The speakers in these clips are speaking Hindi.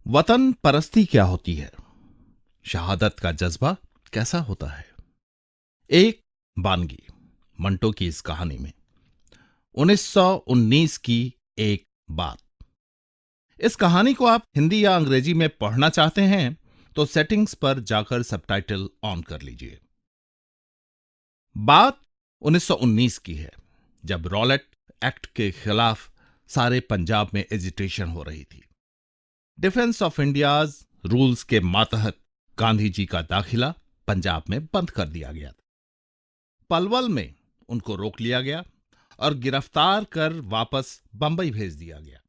वतन परस्ती क्या होती है? शहादत का जज्बा कैसा होता है? एक बानगी मंटो की इस कहानी में 1919 की एक बात। इस कहानी को आप हिंदी या अंग्रेजी में पढ़ना चाहते हैं तो सेटिंग्स पर जाकर सबटाइटल ऑन कर लीजिए। बात 1919 की है, जब रॉलेट एक्ट के खिलाफ सारे पंजाब में एजिटेशन हो रही थी। डिफेंस ऑफ इंडियाज रूल्स के मातहत गांधी जी का दाखिला पंजाब में बंद कर दिया गया था। पलवल में उनको रोक लिया गया और गिरफ्तार कर वापस बंबई भेज दिया गया।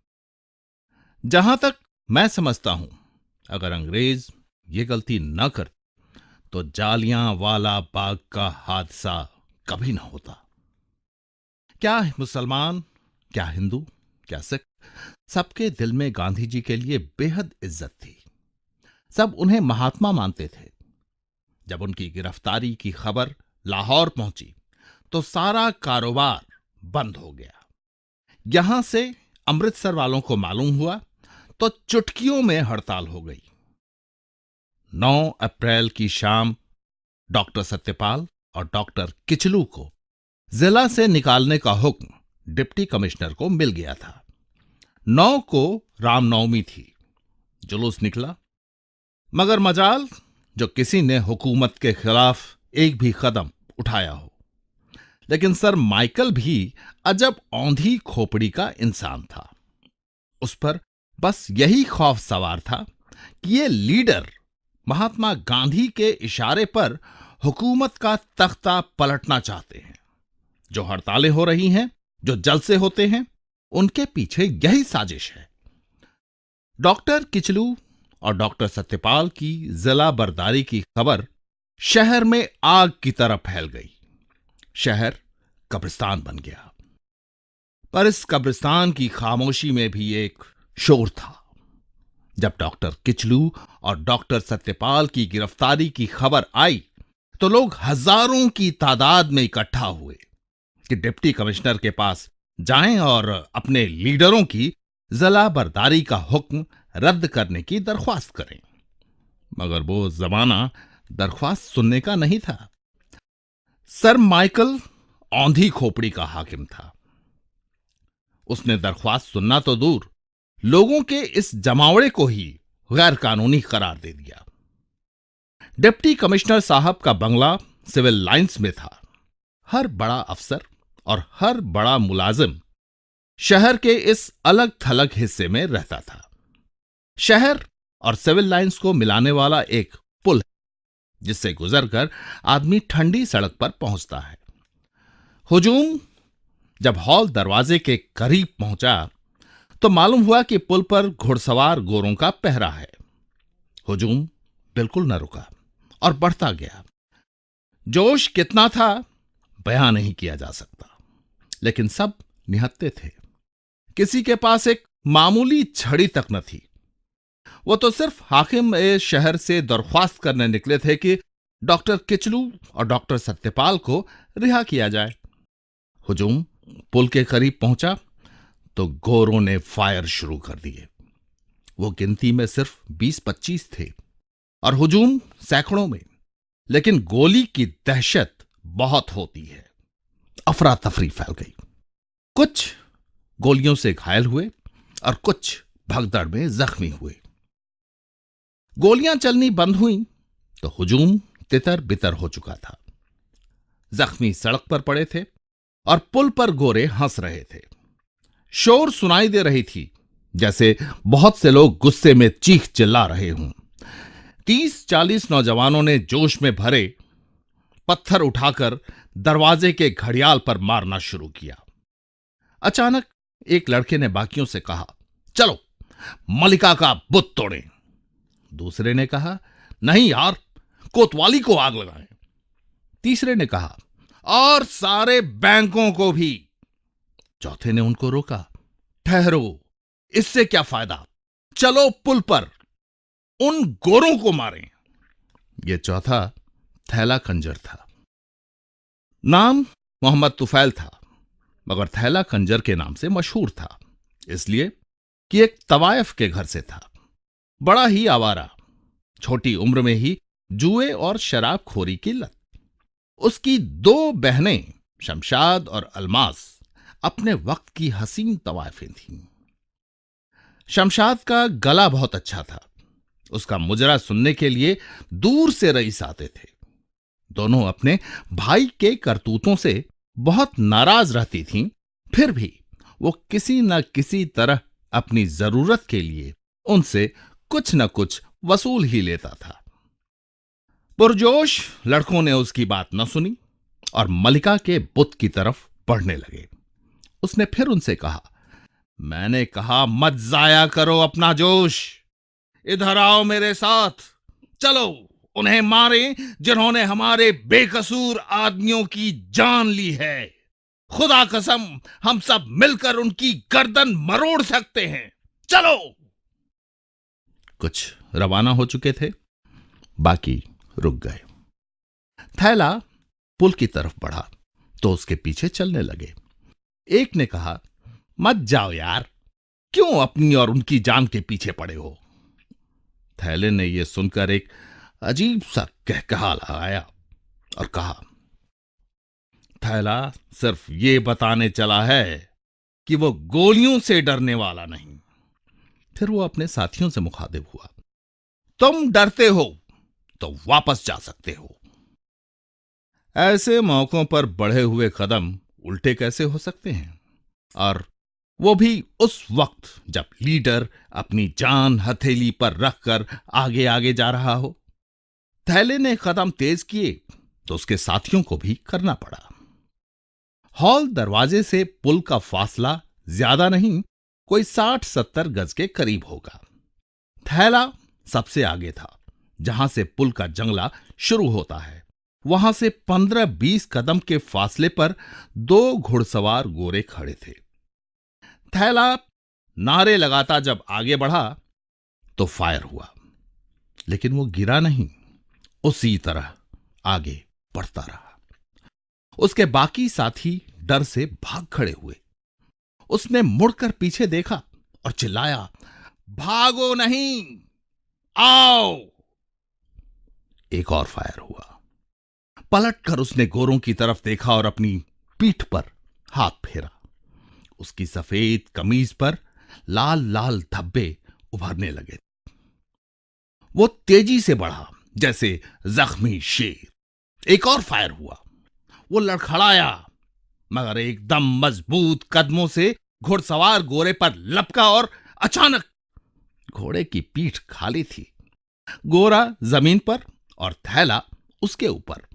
जहां तक मैं समझता हूं, अगर अंग्रेज ये गलती न कर तो जालियांवाला बाग का हादसा कभी न होता। क्या मुसलमान, क्या हिंदू, क्या सिख, सबके दिल में गांधी जी के लिए बेहद इज्जत थी। सब उन्हें महात्मा मानते थे। जब उनकी गिरफ्तारी की खबर लाहौर पहुंची तो सारा कारोबार बंद हो गया। यहां से अमृतसर वालों को मालूम हुआ तो चुटकियों में हड़ताल हो गई। 9 अप्रैल की शाम डॉक्टर सत्यपाल और डॉक्टर किचलू को जिला से निकालने का हुक्म डिप्टी कमिश्नर को मिल गया था। 9 को रामनवमी थी। जुलूस निकला, मगर मजाल जो किसी ने हुकूमत के खिलाफ एक भी कदम उठाया हो। लेकिन सर माइकल भी अजब औंधी खोपड़ी का इंसान था। उस पर बस यही खौफ सवार था कि ये लीडर महात्मा गांधी के इशारे पर हुकूमत का तख्ता पलटना चाहते हैं। जो हड़तालें हो रही हैं, जो जलसे होते हैं, उनके पीछे यही साजिश है। डॉक्टर किचलू और डॉक्टर सत्यपाल की जिला बर्दारी की खबर शहर में आग की तरह फैल गई। शहर कब्रिस्तान बन गया। पर इस कब्रिस्तान की खामोशी में भी एक शोर था। जब डॉक्टर किचलू और डॉक्टर सत्यपाल की गिरफ्तारी की खबर आई तो लोग हजारों की तादाद में इकट्ठा हुए कि डिप्टी कमिश्नर के पास जाएं और अपने लीडरों की जिला बर्दारी का हुक्म रद्द करने की दरख्वास्त करें। मगर वो जमाना दरख्वास्त सुनने का नहीं था। सर माइकल औंधी खोपड़ी का हाकिम था। उसने दरख्वास्त सुनना तो दूर, लोगों के इस जमावड़े को ही गैर कानूनी करार दे दिया। डिप्टी कमिश्नर साहब का बंगला सिविल लाइंस में था। हर बड़ा अफसर और हर बड़ा मुलाजिम शहर के इस अलग थलग हिस्से में रहता था। शहर और सिविल लाइंस को मिलाने वाला एक पुल है, जिससे गुजरकर आदमी ठंडी सड़क पर पहुंचता है। हुजूम जब हॉल दरवाजे के करीब पहुंचा तो मालूम हुआ कि पुल पर घुड़सवार गोरों का पहरा है। हुजूम बिल्कुल न रुका और बढ़ता गया। जोश कितना था बयान नहीं किया जा सकता, लेकिन सब निहत्ते थे। किसी के पास एक मामूली छड़ी तक न थी। वो तो सिर्फ हाकिम शहर से दरख्वास्त करने निकले थे कि डॉक्टर किचलू और डॉक्टर सत्यपाल को रिहा किया जाए। हुजूम पुल के करीब पहुंचा तो गोरों ने फायर शुरू कर दिए। वो गिनती में सिर्फ 20-25 थे और हुजूम सैकड़ों में, लेकिन गोली की दहशत बहुत होती है। अफरा तफरी फैल गई। कुछ गोलियों से घायल हुए और कुछ भगदड़ में जख्मी हुए। गोलियां चलनी बंद हुई तो हुजूम तितर बितर हो चुका था। जख्मी सड़क पर पड़े थे और पुल पर गोरे हंस रहे थे। शोर सुनाई दे रही थी, जैसे बहुत से लोग गुस्से में चीख चिल्ला रहे हों। 30-40 नौजवानों ने जोश में भरे पत्थर उठाकर दरवाजे के घड़ियाल पर मारना शुरू किया। अचानक एक लड़के ने बाकियों से कहा, चलो मलिका का बुत तोड़ें। दूसरे ने कहा, नहीं यार, कोतवाली को आग लगाएं। तीसरे ने कहा, और सारे बैंकों को भी। चौथे ने उनको रोका, ठहरो, इससे क्या फायदा, चलो पुल पर उन गोरों को मारें। यह चौथा थैला खंजर था। नाम मोहम्मद तुफैल था, मगर थैला खंजर के नाम से मशहूर था, इसलिए कि एक तवायफ के घर से था। बड़ा ही आवारा, छोटी उम्र में ही जुए और शराबखोरी की लत। उसकी दो बहनें शमशाद और अलमास अपने वक्त की हसीन तवायफें थीं। शमशाद का गला बहुत अच्छा था। उसका मुजरा सुनने के लिए दूर से रईस आते थे। दोनों अपने भाई के करतूतों से बहुत नाराज रहती थीं, फिर भी वो किसी न किसी तरह अपनी जरूरत के लिए उनसे कुछ न कुछ वसूल ही लेता था। पुरजोश लड़कों ने उसकी बात न सुनी और मलिका के बुत की तरफ बढ़ने लगे। उसने फिर उनसे कहा, मैंने कहा मत जाया करो अपना जोश, इधर आओ मेरे साथ, चलो उन्हें मारें जिन्होंने हमारे बेकसूर आदमियों की जान ली है। खुदा कसम हम सब मिलकर उनकी गर्दन मरोड़ सकते हैं, चलो। कुछ रवाना हो चुके थे, बाकी रुक गए। थैला पुल की तरफ बढ़ा तो उसके पीछे चलने लगे। एक ने कहा, मत जाओ यार, क्यों अपनी और उनकी जान के पीछे पड़े हो। थैले ने यह सुनकर एक अजीब सा कहकहा लगाया और कहा, थैला सिर्फ ये बताने चला है कि वो गोलियों से डरने वाला नहीं। फिर वो अपने साथियों से मुखातिब हुआ, तुम डरते हो तो वापस जा सकते हो। ऐसे मौकों पर बढ़े हुए कदम उल्टे कैसे हो सकते हैं, और वो भी उस वक्त जब लीडर अपनी जान हथेली पर रखकर आगे आगे जा रहा हो। थैले ने कदम तेज किए तो उसके साथियों को भी करना पड़ा। हॉल दरवाजे से पुल का फासला ज्यादा नहीं, कोई 60-70 गज के करीब होगा। थैला सबसे आगे था। जहां से पुल का जंगला शुरू होता है, वहां से 15-20 कदम के फासले पर 2 घुड़सवार गोरे खड़े थे। थैला नारे लगाता जब आगे बढ़ा तो फायर हुआ, लेकिन वो गिरा नहीं, उसी तरह आगे बढ़ता रहा। उसके बाकी साथी डर से भाग खड़े हुए। उसने मुड़कर पीछे देखा और चिल्लाया, भागो नहीं, आओ। एक और फायर हुआ। पलटकर उसने गोरों की तरफ देखा और अपनी पीठ पर हाथ फेरा। उसकी सफेद कमीज पर लाल लाल धब्बे उभरने लगे। वो तेजी से बढ़ा जैसे जख्मी शेर। एक और फायर हुआ। वो लड़खड़ाया, मगर एकदम मजबूत कदमों से घुड़सवार गोरे पर लपका और अचानक घोड़े की पीठ खाली थी। गोरा जमीन पर और थैला उसके ऊपर।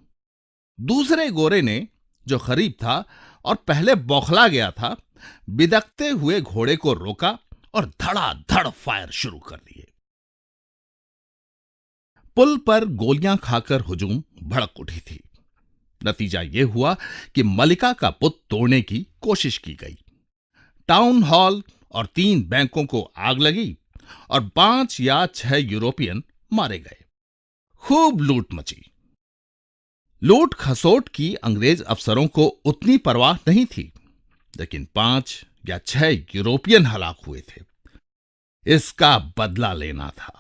दूसरे गोरे ने, जो करीब था और पहले बौखला गया था, बिदकते हुए घोड़े को रोका और धड़ाधड़ फायर शुरू कर दिए। पुल पर गोलियां खाकर हुजूम भड़क उठी थी। नतीजा यह हुआ कि मलिका का पुत तोड़ने की कोशिश की गई। टाउन हॉल और 3 बैंकों को आग लगी और 5 या 6 यूरोपियन मारे गए। खूब लूट मची। लूट खसोट की अंग्रेज अफसरों को उतनी परवाह नहीं थी, लेकिन 5 या 6 यूरोपियन हलाक हुए थे। इसका बदला लेना था।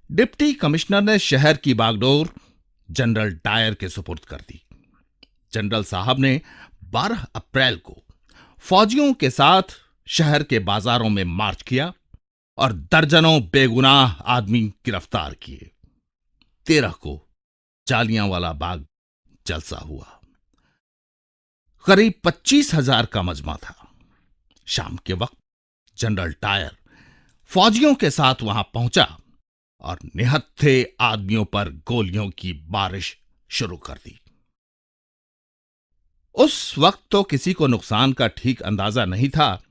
डिप्टी कमिश्नर ने शहर की बागडोर जनरल डायर के सुपुर्द कर दी। जनरल साहब ने 12 अप्रैल को फौजियों के साथ शहर के बाजारों में मार्च किया और दर्जनों बेगुनाह आदमी गिरफ्तार किए। 13 को जालियांवाला बाग जलसा हुआ। करीब 25,000 का मजमा था। शाम के वक्त जनरल डायर फौजियों के साथ वहां पहुंचा और निहत्थे आदमियों पर गोलियों की बारिश शुरू कर दी। उस वक्त तो किसी को नुकसान का ठीक अंदाजा नहीं था।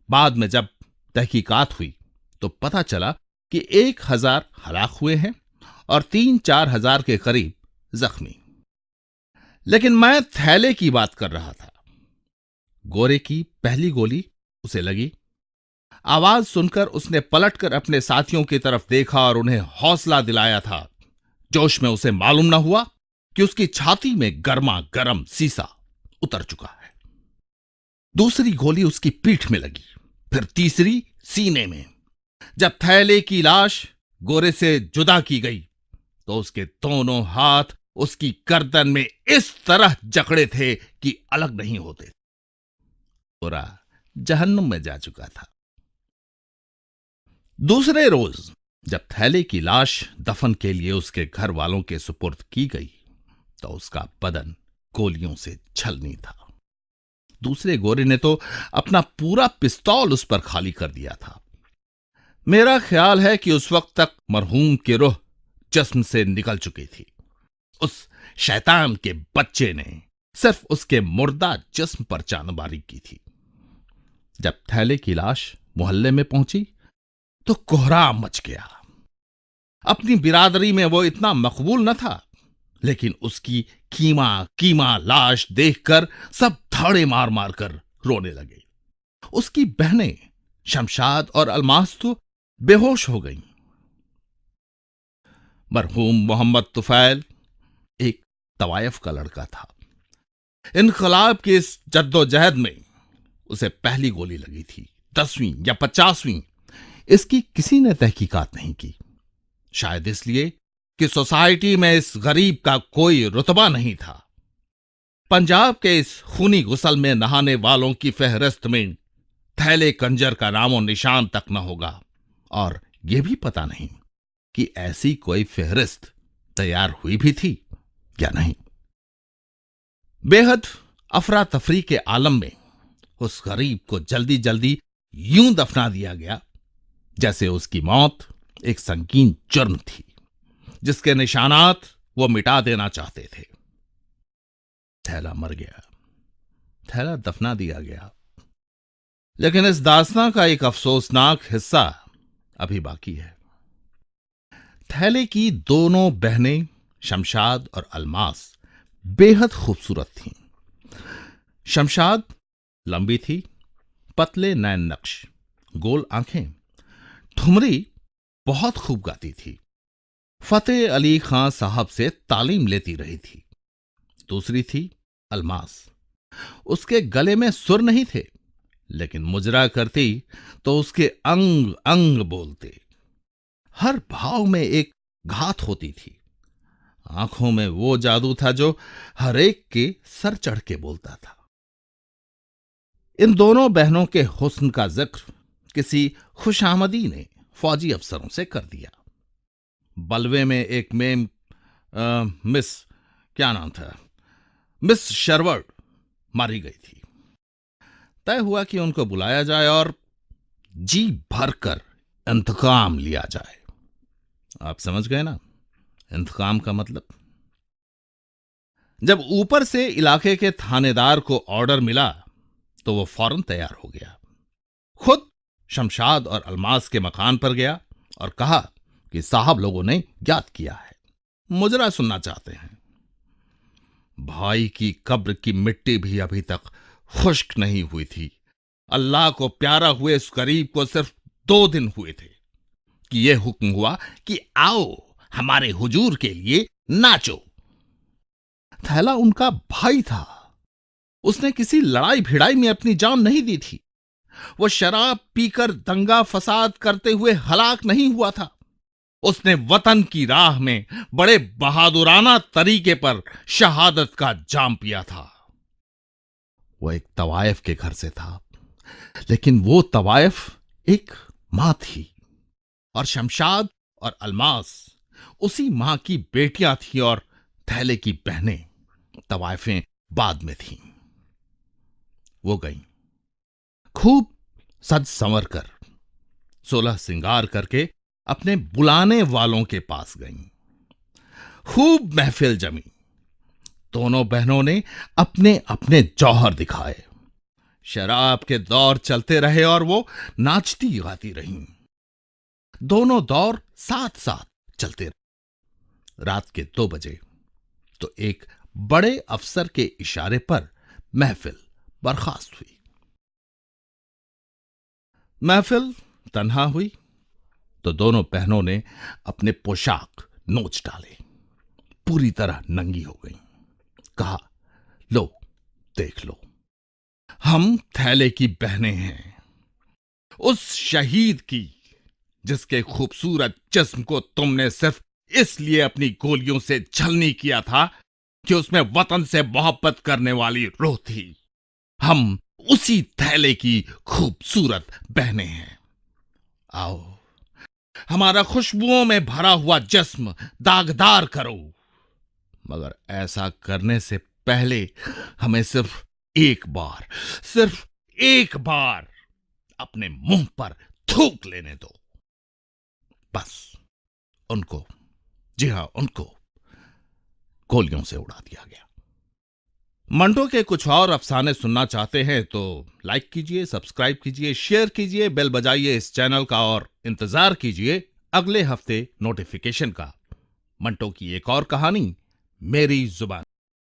बाद में जब तहकीकात हुई तो पता चला कि 1,000 हलाक हुए हैं और 3-4 हजार के करीब जख्मी। लेकिन मैं थैले की बात कर रहा था। गोरे की पहली गोली उसे लगी। आवाज सुनकर उसने पलटकर अपने साथियों की तरफ देखा और उन्हें हौसला दिलाया था। जोश में उसे मालूम न हुआ कि उसकी छाती में गर्मा गर्म सीसा उतर चुका है। दूसरी गोली उसकी पीठ में लगी, फिर तीसरी सीने में। जब थैले की लाश गोरे से जुदा की गई तो उसके दोनों हाथ उसकी गर्दन में इस तरह जकड़े थे कि अलग नहीं होते। गोरा जहन्नुम में जा चुका था। दूसरे रोज जब थैले की लाश दफन के लिए उसके घर वालों के सुपुर्द की गई तो उसका बदन गोलियों से छलनी था। दूसरे गोरे ने तो अपना पूरा पिस्तौल उस पर खाली कर दिया था। मेरा ख्याल है कि उस वक्त तक मरहूम की रूह जिस्म से निकल चुकी थी। उस शैतान के बच्चे ने सिर्फ उसके मुर्दा जिस्म पर चांदबारी की थी। जब थैले की लाश मोहल्ले में पहुंची तो कोहराम मच गया। अपनी बिरादरी में वो इतना मकबूल न था, लेकिन उसकी कीमा कीमा लाश देखकर सब धाड़े मार मार कर रोने लगे। उसकी बहनें शमशाद और अलमास तो बेहोश हो गईं। मरहूम मोहम्मद तुफैल एक तवायफ का लड़का था। इनकलाब की इस जद्दोजहद में उसे पहली गोली लगी थी। 10वीं या 50वीं, इसकी किसी ने तहकीकात नहीं की। शायद इसलिए कि सोसाइटी में इस गरीब का कोई रुतबा नहीं था। पंजाब के इस खूनी गुसल में नहाने वालों की फहरिस्त में थैले कंजर का नामो निशान तक न होगा, और यह भी पता नहीं कि ऐसी कोई फहरिस्त तैयार हुई भी थी या नहीं। बेहद अफरा तफरी के आलम में उस गरीब को जल्दी जल्दी यूं दफना दिया गया जैसे उसकी मौत एक संगीन जुर्म थी जिसके निशानात वो मिटा देना चाहते थे। थैला मर गया, थैला दफना दिया गया, लेकिन इस दास्तां का एक अफसोसनाक हिस्सा अभी बाकी है। थैले की दोनों बहनें शमशाद और अलमास बेहद खूबसूरत थीं। शमशाद लंबी थी, पतले नैन नक्श, गोल आंखें। ठुमरी बहुत खूब गाती थी, फतेह अली खां साहब से तालीम लेती रही थी। दूसरी थी अलमास। उसके गले में सुर नहीं थे, लेकिन मुजरा करती तो उसके अंग अंग बोलते। हर भाव में एक घात होती थी। आंखों में वो जादू था जो हर एक के सर चढ़ के बोलता था। इन दोनों बहनों के हुस्न का जिक्र किसी खुशामदी ने फौजी अफसरों से कर दिया। बलवे में एक मेम मिस, क्या नाम था, मिस शरवर्ड मारी गई थी। तय हुआ कि उनको बुलाया जाए और जी भरकर इंतकाम लिया जाए। आप समझ गए ना इंतकाम का मतलब। जब ऊपर से इलाके के थानेदार को ऑर्डर मिला तो वो फौरन तैयार हो गया। खुद शमशाद और अलमास के मकान पर गया और कहा कि साहब लोगों ने याद किया है, मुजरा सुनना चाहते हैं। भाई की कब्र की मिट्टी भी अभी तक खुश्क नहीं हुई थी। अल्लाह को प्यारा हुए इस गरीब को सिर्फ 2 दिन हुए थे कि यह हुक्म हुआ कि आओ हमारे हुजूर के लिए नाचो। थैला उनका भाई था। उसने किसी लड़ाई भिड़ाई में अपनी जान नहीं दी थी। वो शराब पीकर दंगा फसाद करते हुए हलाक नहीं हुआ था। उसने वतन की राह में बड़े बहादुराना तरीके पर शहादत का जाम पिया था। वो एक तवायफ के घर से था, लेकिन वो तवायफ एक मां थी, और शमशाद और अलमास उसी मां की बेटियां थी, और थैले की बहनें तवायफें बाद में थीं। वो गईं, खूब सज संवर कर, 16 सिंगार करके अपने बुलाने वालों के पास गईं। खूब महफिल जमी। दोनों बहनों ने अपने अपने जौहर दिखाए। शराब के दौर चलते रहे और वो नाचती गाती रहीं। दोनों दौर साथ साथ चलते रहे। रात के 2 बजे तो एक बड़े अफसर के इशारे पर महफिल बर्खास्त हुई। महफिल तन्हा हुई तो दोनों बहनों ने अपने पोशाक नोच डाले, पूरी तरह नंगी हो गईं। कहा, लो देख लो, हम थैले की बहनें हैं, उस शहीद की जिसके खूबसूरत जिस्म को तुमने सिर्फ इसलिए अपनी गोलियों से छलनी किया था कि उसमें वतन से मोहब्बत करने वाली रूह थी। हम उसी थैले की खूबसूरत बहनें हैं। आओ, हमारा खुशबुओं में भरा हुआ जिस्म दागदार करो, मगर ऐसा करने से पहले हमें सिर्फ एक बार अपने मुंह पर थूक लेने दो। बस उनको, जी हां, उनको गोलियों से उड़ा दिया गया। मंटो के कुछ और अफसाने सुनना चाहते हैं तो लाइक कीजिए, सब्सक्राइब कीजिए, शेयर कीजिए, बेल बजाइए इस चैनल का और इंतजार कीजिए अगले हफ्ते नोटिफिकेशन का। मंटो की एक और कहानी मेरी जुबान।